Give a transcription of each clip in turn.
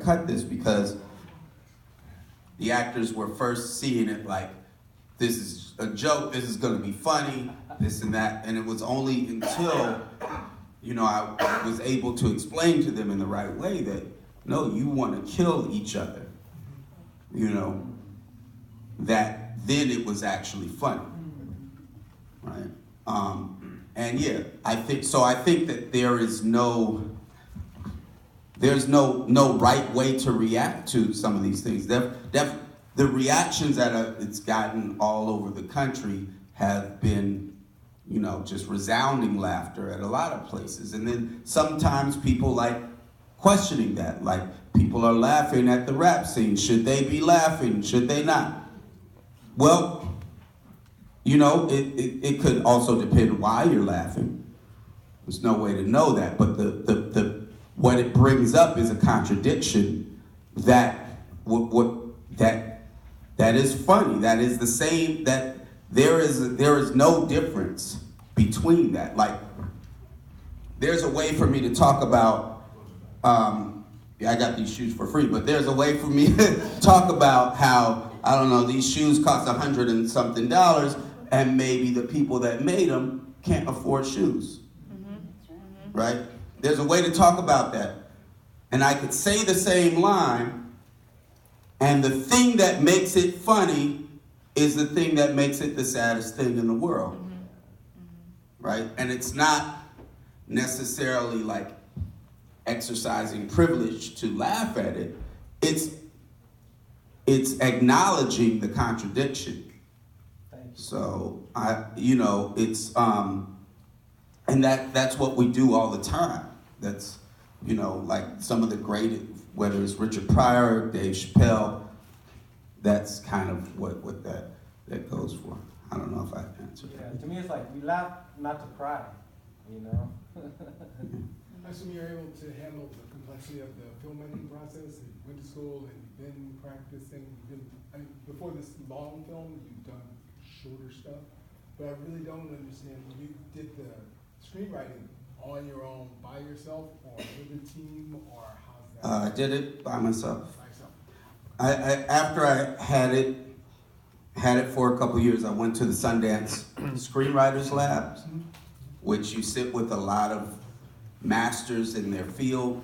cut this because the actors were first seeing it like, this is a joke, this is gonna be funny, this and that, and it was only until, I was able to explain to them in the right way that, no, you wanna kill each other, that then it was actually funny, right? And yeah, I think that there's no right way to react to some of these things. The reactions that it's gotten all over the country have been, just resounding laughter at a lot of places. And then sometimes people like questioning that, like people are laughing at the rap scene. Should they be laughing? Should they not? Well, it could also depend why you're laughing. There's no way to know that, but what it brings up is a contradiction that that is funny. That is the same. That there is no difference between that. Like, there's a way for me to talk about. I got these shoes for free, but there's a way for me to talk about how, I don't know, these shoes cost $100 and something, and maybe the people that made them can't afford shoes. Right? There's a way to talk about that. And I could say the same line, and the thing that makes it funny is the thing that makes it the saddest thing in the world. Right? And it's not necessarily like exercising privilege to laugh at it. It's acknowledging the contradiction. So it's and that's what we do all the time. That's like some of the great, whether it's Richard Pryor, Dave Chappelle, that's kind of what that goes for. I don't know if I answered that. Yeah, to me it's like we laugh not to cry, I assume you're able to handle the complexity of the filmmaking process, and you went to school and you've been practicing, before this long film, you've done shorter stuff, but I really don't understand, you did the screenwriting on your own, by yourself, or with a team, or how's that? I did it by myself. By yourself. After I had it for a couple years, I went to the Sundance Screenwriters Labs, which you sit with a lot of masters in their field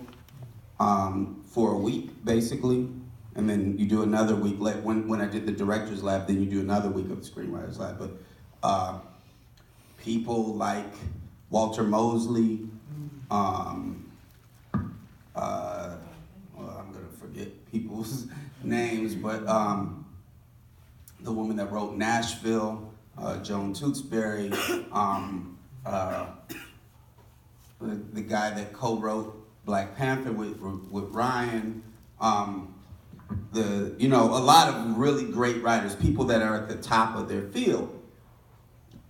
for a week, basically. And then you do another week. When I did the Directors Lab, then you do another week of the Screenwriters Lab. But people like Walter Mosley, I'm gonna forget people's names, but the woman that wrote Nashville, Joan Tewksbury, the guy that co-wrote Black Panther with Ryan, a lot of really great writers, people that are at the top of their field.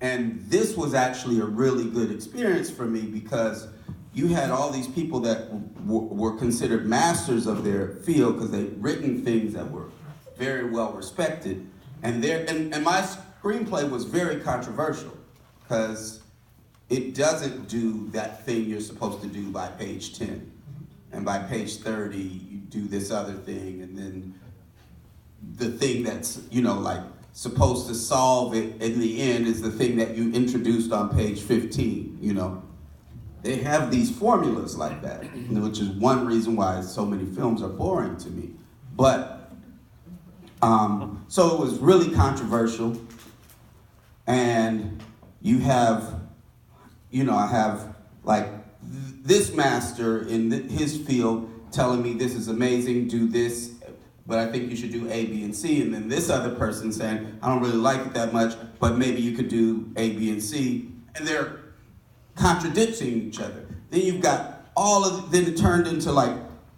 And this was actually a really good experience for me because you had all these people that were considered masters of their field because they'd written things that were very well respected. And my screenplay was very controversial because it doesn't do that thing you're supposed to do by page 10. And by page 30, you do this other thing, and then the thing that's, supposed to solve it in the end is the thing that you introduced on page 15, They have these formulas like that, which is one reason why so many films are boring to me. But, so it was really controversial, and you have, I have like this master in his field telling me this is amazing, do this, but I think you should do A, B, and C. And then this other person saying, I don't really like it that much, but maybe you could do A, B, and C. And they're contradicting each other. Then you've got then it turned into like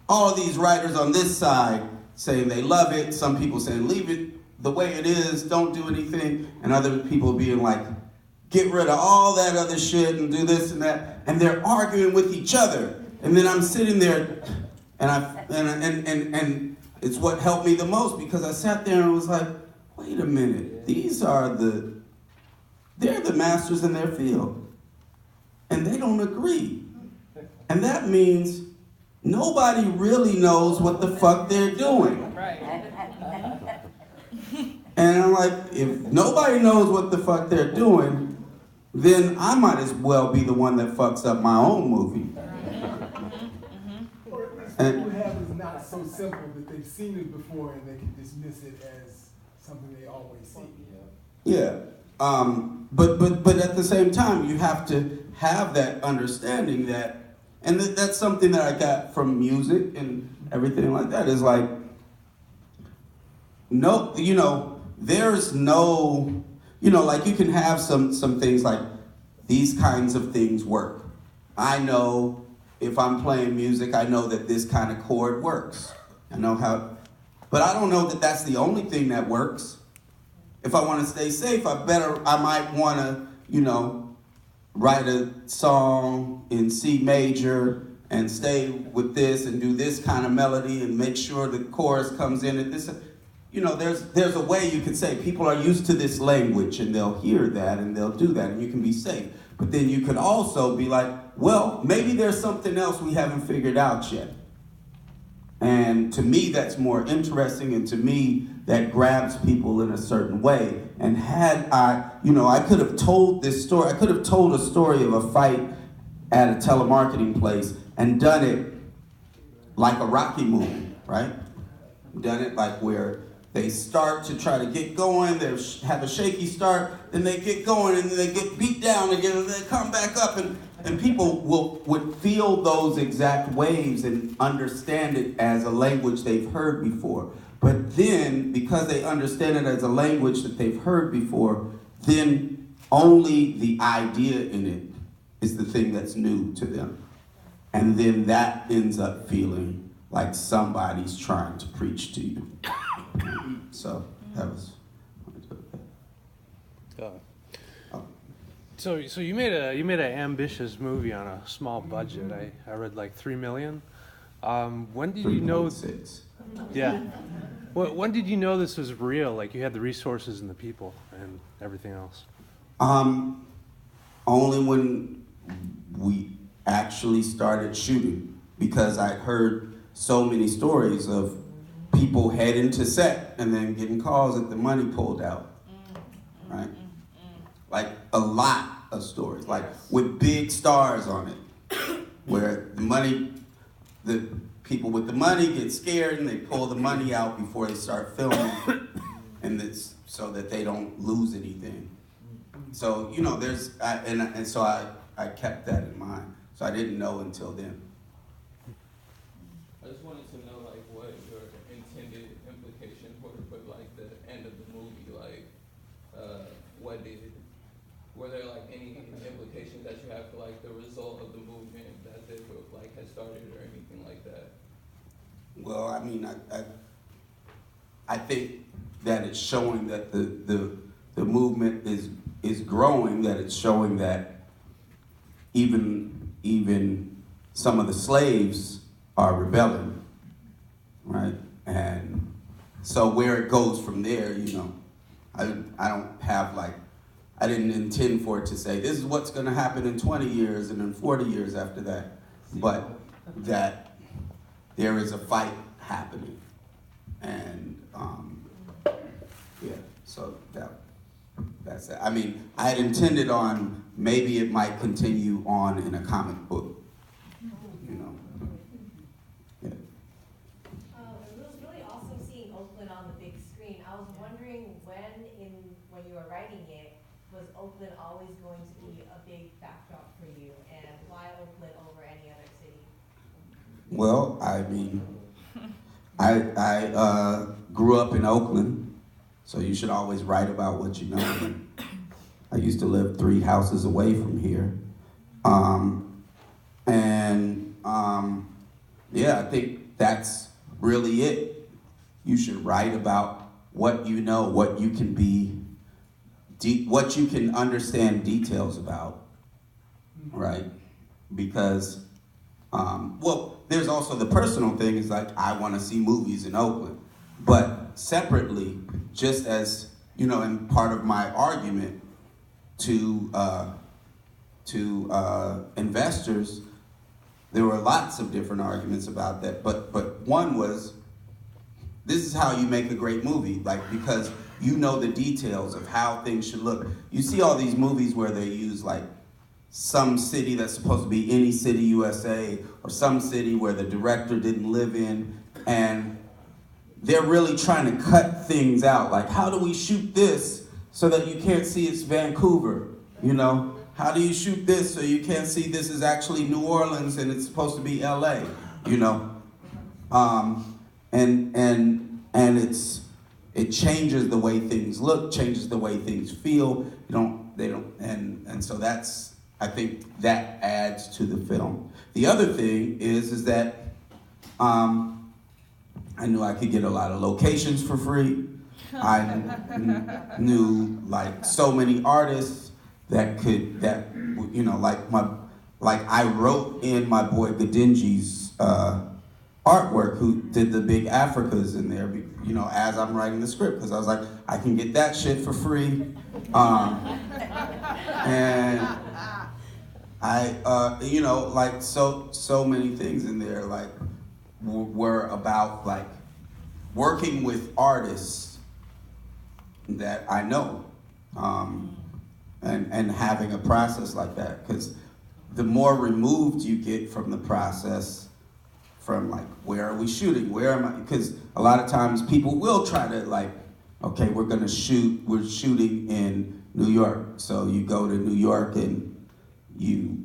all of these writers on this side saying they love it, some people saying leave it the way it is, don't do anything, and other people being like, get rid of all that other shit and do this and that, and they're arguing with each other. And then I'm sitting there, and it's what helped me the most because I sat there and was like, wait a minute, they're the masters in their field, and they don't agree. And that means nobody really knows what the fuck they're doing. Right. And I'm like, if nobody knows what the fuck they're doing, then I might as well be the one that fucks up my own movie. Or what you have is not so simple that they've seen it before and they can dismiss it as something they always see. Yeah. But at the same time, you have to have that understanding that, and that's something that I got from music and everything like that, is like, no, you know, there's no, you know, like you can have some things like these kinds of things work. I know if I'm playing music, I know that this kind of chord works. I know how, but I don't know that that's the only thing that works. If I want to stay safe, I might want to, you know, write a song in C major and stay with this and do this kind of melody and make sure the chorus comes in at this. You know, there's a way you could say people are used to this language and they'll hear that and they'll do that and you can be safe. But then you could also be like, well, maybe there's something else we haven't figured out yet. And to me, that's more interesting, and to me, that grabs people in a certain way. And had I, you know, I could have told this story, I could have told a story of a fight at a telemarketing place and done it like a Rocky movie, right? Done it like where they start to try to get going, they have a shaky start, then they get going, and then they get beat down again, and they come back up, and people would feel those exact waves and understand it as a language they've heard before. But then, because they understand it as a language that they've heard before, then only the idea in it is the thing that's new to them. And then that ends up feeling like somebody's trying to preach to you. So that was. So you made an ambitious movie on a small budget. I read like $3 million. When did you know? 3.6. Yeah. When did you know this was real? Like you had the resources and the people and everything else. Only when we actually started shooting, because I heard so many stories of people heading to set and then getting calls that the money pulled out, right? Like a lot of stories, like with big stars on it, where the people with the money get scared and they pull the money out before they start filming, and it's so that they don't lose anything. So, you know, so I kept that in mind. So I didn't know until then. I just wanted to know, like, what your intended implications were for, like, the end of the movie. Like, were there, like, any implications that you have for, like, the result of the movement that they, like, had started or anything like that? Well, I mean, I think that it's showing that the movement is growing, that it's showing that even some of the slaves are rebelling, right? And so where it goes from there, you know, I don't have like, I didn't intend for it to say, this is what's gonna happen in 20 years and in 40 years after that, but that there is a fight happening. And yeah, so that's it. I mean, I had intended on maybe it might continue on in a comic book, you know. Yeah. It was really awesome seeing Oakland on the big screen. I was wondering when you were writing it, was Oakland always going to be a big backdrop for you, and why Oakland over any other city? Well, I mean, I grew up in Oakland, so you should always write about what you know. I used to live 3 houses away from here. Yeah, I think that's really it. You should write about what you know, what you can be, what you can understand details about, right? Because, well, there's also the personal thing is like, I want to see movies in Oakland. But separately, just as, you know, and part of my argument to investors, there were lots of different arguments about that, but one was, this is how you make a great movie, like, because you know the details of how things should look. You see all these movies where they use like some city that's supposed to be any city USA, or some city where the director didn't live in, and they're really trying to cut things out. Like, how do we shoot this so that you can't see it's Vancouver, you know? How do you shoot this so you can't see this is actually New Orleans and it's supposed to be LA, you know? And it changes the way things look, changes the way things feel. And so that's, I think that adds to the film. The other thing is that I knew I could get a lot of locations for free. I knew like so many artists that you know, like I wrote in my boy Gadinji's artwork, who did the big Africas in there, you know, as I'm writing the script, because I was like, I can get that shit for free. And I, you know, like so many things in there, like, were about like working with artists that I know, and having a process like that, because the more removed you get from the process, from like, where are we shooting? Where am I? Because a lot of times people will try to like, okay, we're shooting in New York. So you go to New York and you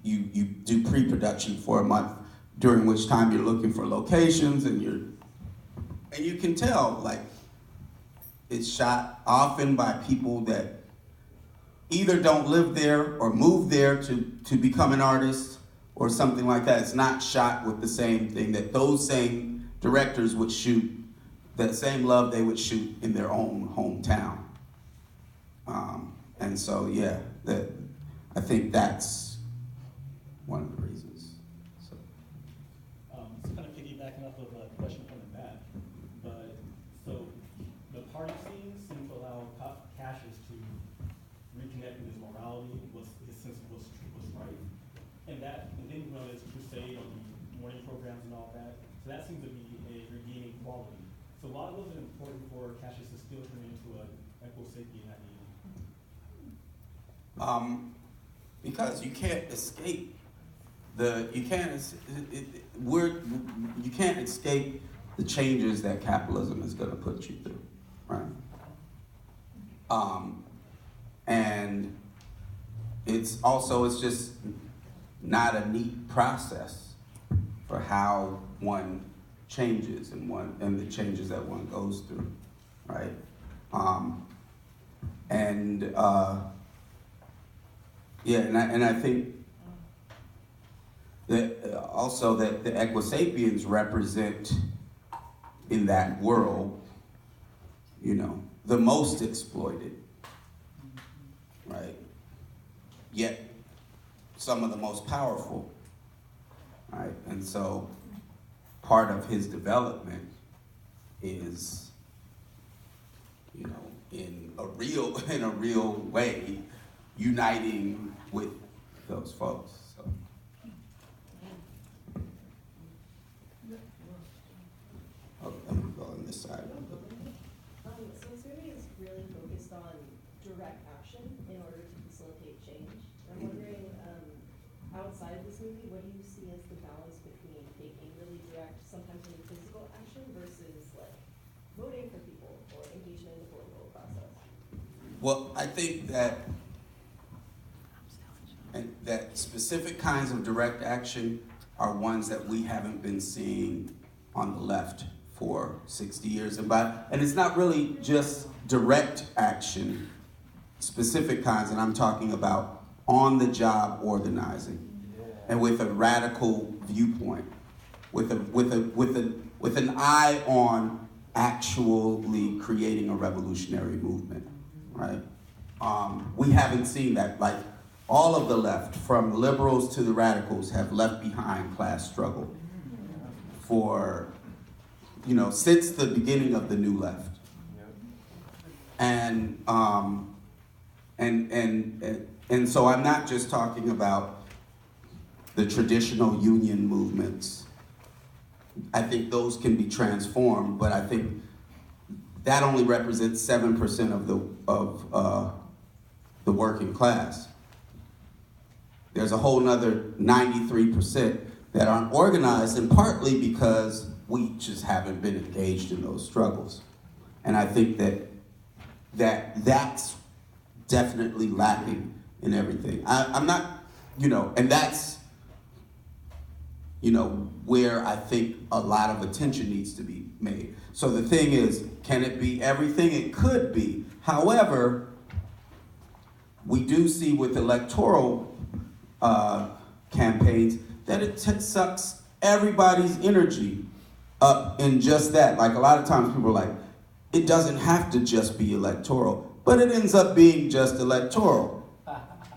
do pre-production for a month, during which time you're looking for locations, and you can tell like it's shot often by people that either don't live there or move there to become an artist or something like that. It's not shot with the same thing that those same directors would shoot, that same love they would shoot in their own hometown. And so, yeah, I think that's one of the reasons. So kind of piggybacking off of a question from the back, but so the party scenes seem to allow Cassius to reconnect with his morality, his sense of what's right, and then he went on his crusade on the morning programs and all that. So that seems to be a redeeming quality. So why was it important for Cassius to still turn into an equo-sapien at the end? Because you can't escape you can't escape the changes that capitalism is going to put you through, right? And it's just not a neat process for how one changes and the changes that one goes through, right? And I think that also that the equisapiens represent in that world, you know, the most exploited, right? Yet some of the most powerful, right? And so part of his development is, you know, in a real way, uniting with those folks. So. Oh, let me go on this side. So this movie is really focused on direct action in order to facilitate change. I'm wondering, outside of this movie, what do you see as the balance between taking really direct, sometimes really physical action versus like voting for people or engagement in the political process? Well, I think that specific kinds of direct action are ones that we haven't been seeing on the left for 60 years. And it's not really just direct action, specific kinds, and I'm talking about on-the-job organizing, and with a radical viewpoint, with an eye on actually creating a revolutionary movement, right? We haven't seen that. Like, all of the left, from liberals to the radicals, have left behind class struggle for, you know, since the beginning of the new left. And so I'm not just talking about the traditional union movements. I think those can be transformed, but I think that only represents 7% of the working class. There's a whole nother 93% that aren't organized, and partly because we just haven't been engaged in those struggles. And I think that's definitely lacking in everything. I'm not, and that's, where I think a lot of attention needs to be made. So the thing is, can it be everything? It could be. However, we do see with electoral campaigns that it sucks everybody's energy up in just that. Like a lot of times people are like, it doesn't have to just be electoral, but it ends up being just electoral.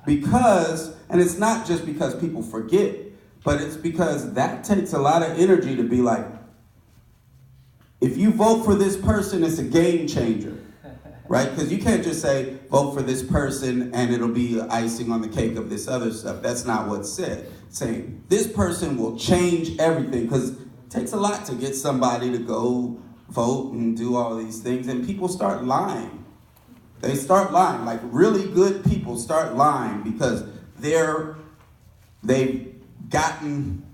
Because, and it's not just because people forget, but it's because that takes a lot of energy to be like, if you vote for this person, it's a game changer, right? Because you can't just say, vote for this person and it'll be icing on the cake of this other stuff. That's not what's said. Saying, this person will change everything, because it takes a lot to get somebody to go vote and do all these things, and people start lying. They start lying, like really good people start lying because they've gotten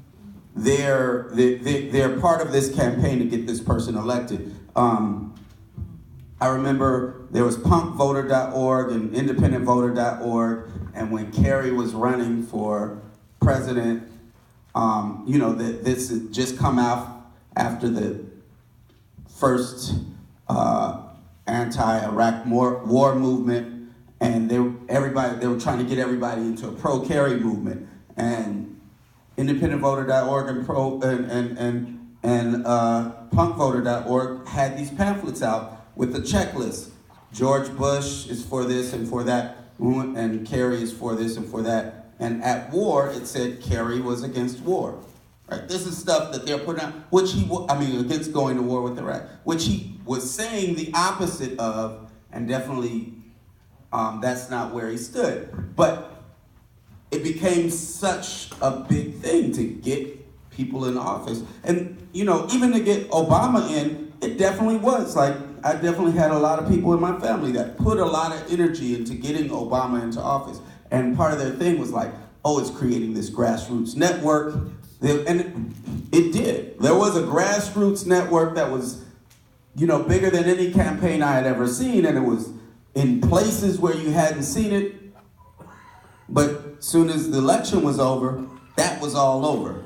they're part of this campaign to get this person elected. I remember there was punkvoter.org and independentvoter.org, and when Kerry was running for president, this had just come out after the first anti-Iraq war movement, and they were trying to get everybody into a pro-Kerry movement, and independentvoter.org and punkvoter.org had these pamphlets out with a checklist. George Bush is for this and for that, and Kerry is for this and for that. And at war, it said Kerry was against war. Right? This is stuff that they're putting out, against going to war with Iraq, which he was saying the opposite of, and definitely that's not where he stood. But it became such a big thing to get people in office. And, even to get Obama in, it definitely was. Like, I definitely had a lot of people in my family that put a lot of energy into getting Obama into office. And part of their thing was like, oh, it's creating this grassroots network. And it did. There was a grassroots network that was, bigger than any campaign I had ever seen, and it was in places where you hadn't seen it. But as soon as the election was over, that was all over.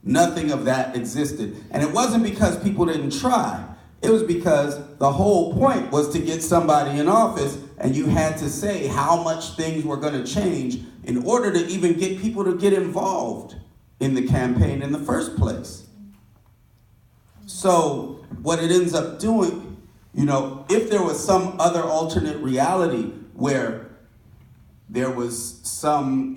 Nothing of that existed. And it wasn't because people didn't try. It was because the whole point was to get somebody in office, and you had to say how much things were going to change in order to even get people to get involved in the campaign in the first place. So what it ends up doing, if there was some other alternate reality where there was some,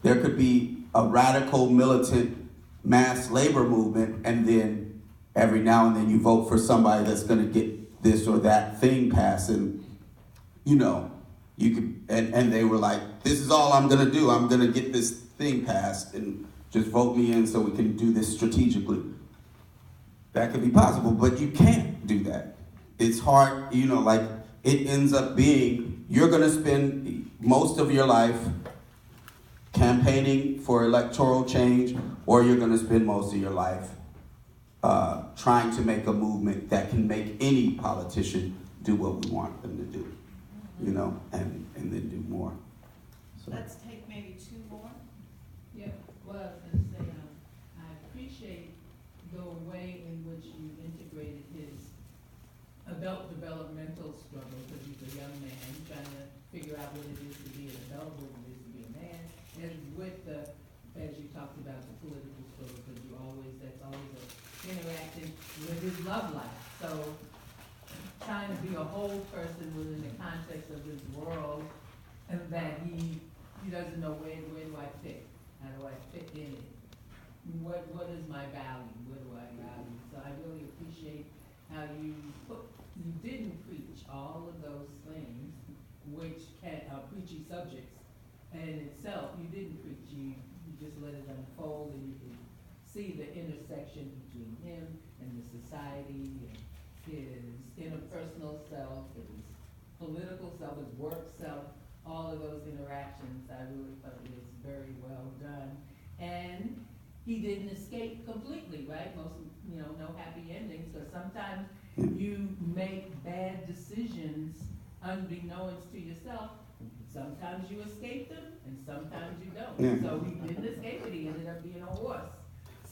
there could be a radical militant mass labor movement, and then every now and then you vote for somebody that's going to get this or that thing passed, and you could, and they were like, this is all I'm going to do. I'm going to get this thing passed, and just vote me in so we can do this strategically. That could be possible, but you can't do that. It's hard, it ends up being, you're going to spend most of your life campaigning for electoral change, or you're going to spend most of your life trying to make a movement that can make any politician do what we want them to do, and then do more. So. Let's take maybe two more. Yeah, well, I was going to say, I appreciate the way in which you integrated his adult developmental struggle, because he's a young man trying to figure out what it is to be an adult, what it is to be a man, and with the, as you talked about, the political struggle, because that's always interacting with his love life. So trying to be a whole person within the context of this world, and that he doesn't know where do I fit? How do I fit in it? What is my value? What do I value? So I really appreciate how you didn't preach all of those things, which are preachy subjects, and in itself, you didn't preach. You you just let it unfold and you can see the intersection between him and the society and his interpersonal self, his political self, his work self, all of those interactions. I really thought it was very well done. And he didn't escape completely, right? Most, no happy endings, because sometimes you make bad decisions unbeknownst to yourself. Sometimes you escape them, and sometimes you don't. Yeah. So he didn't escape it, he ended up being a horse.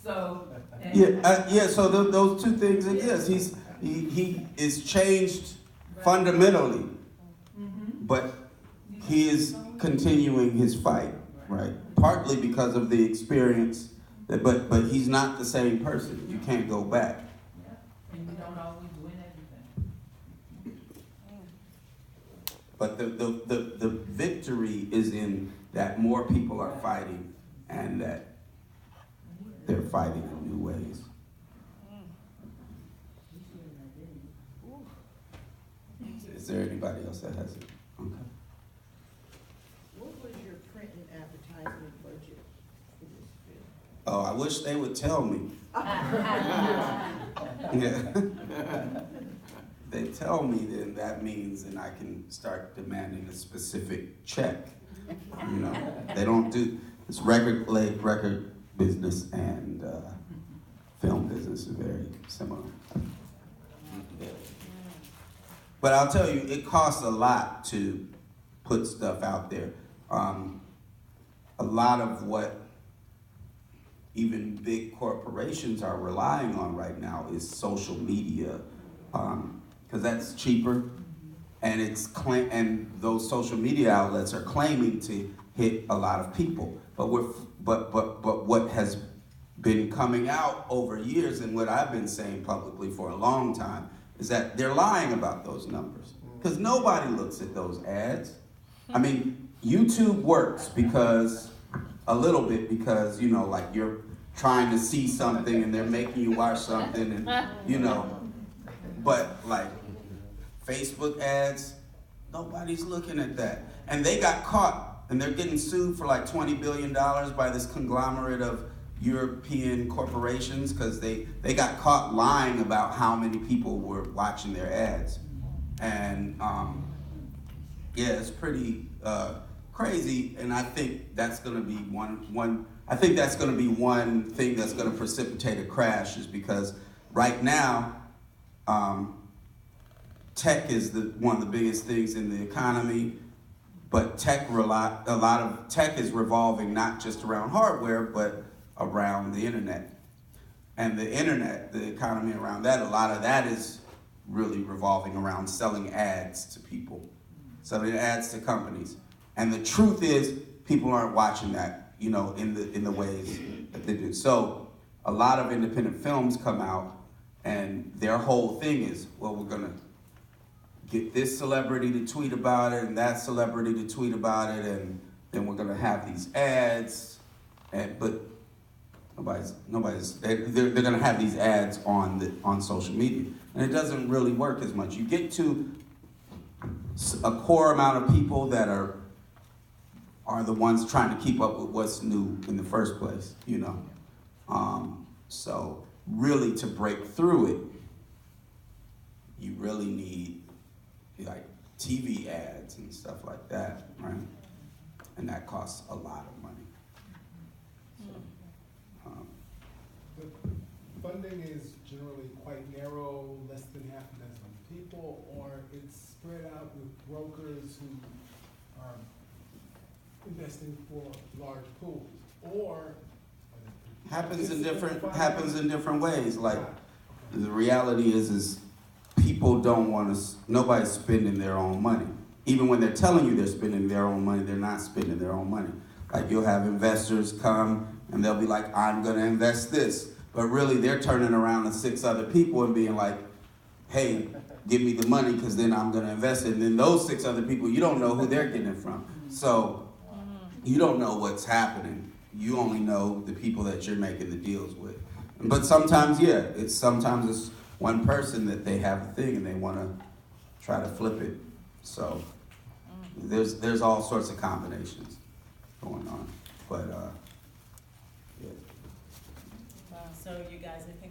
So, and So those two things exist. He is changed fundamentally, but he is continuing his fight, right? Partly because of the experience, but he's not the same person. You can't go back. yeah, and you don't always win everything. But the victory is in that more people are fighting and that they're fighting in new ways. Is there anybody else that has it? Okay. What was your print and advertisement budget for this film? Oh, I wish they would tell me. Yeah. They tell me, then that means then I can start demanding a specific check. They don't do, it's record business and film business is very similar. But I'll tell you, it costs a lot to put stuff out there. A lot of what even big corporations are relying on right now is social media, because that's cheaper, and and those social media outlets are claiming to hit a lot of people. But what has been coming out over years, and what I've been saying publicly for a long time, is that they're lying about those numbers, because nobody looks at those ads. I mean, YouTube works a little bit because, like you're trying to see something and they're making you watch something and, but like Facebook ads, nobody's looking at that. And they got caught and they're getting sued for like $20 billion by this conglomerate of European corporations because they got caught lying about how many people were watching their ads. And it's pretty crazy, and I think that's going to be one thing that's going to precipitate a crash, is because right now tech is one of the biggest things in the economy, but a lot of tech is revolving not just around hardware, but around the internet. And the internet, the economy around that, a lot of that is really revolving around selling ads to people, selling ads to companies. And the truth is, people aren't watching that, in the ways that they do. So a lot of independent films come out, and their whole thing is, well, we're gonna get this celebrity to tweet about it, and that celebrity to tweet about it, and then we're gonna have these ads, but they're gonna have these ads on social media, and it doesn't really work as much. You get to a core amount of people that are the ones trying to keep up with what's new in the first place, So really, to break through it, you really need like TV ads and stuff like that, right? And that costs a lot of money. The funding is generally quite narrow, less than half a dozen people, or it's spread out with brokers who are investing for large pools, or Happens in different ways. Like the reality is people don't want to. Nobody's spending their own money. Even when they're telling you they're spending their own money, they're not spending their own money. Like you'll have investors come and they'll be like, "I'm going to invest this," but really they're turning around to 6 other people and being like, "Hey, give me the money because then I'm going to invest it." And then those 6 other people, you don't know who they're getting it from. So you don't know what's happening. You only know the people that you're making the deals with. But sometimes, sometimes it's one person that they have a thing and they want to try to flip it. So there's all sorts of combinations going on. But So you guys, if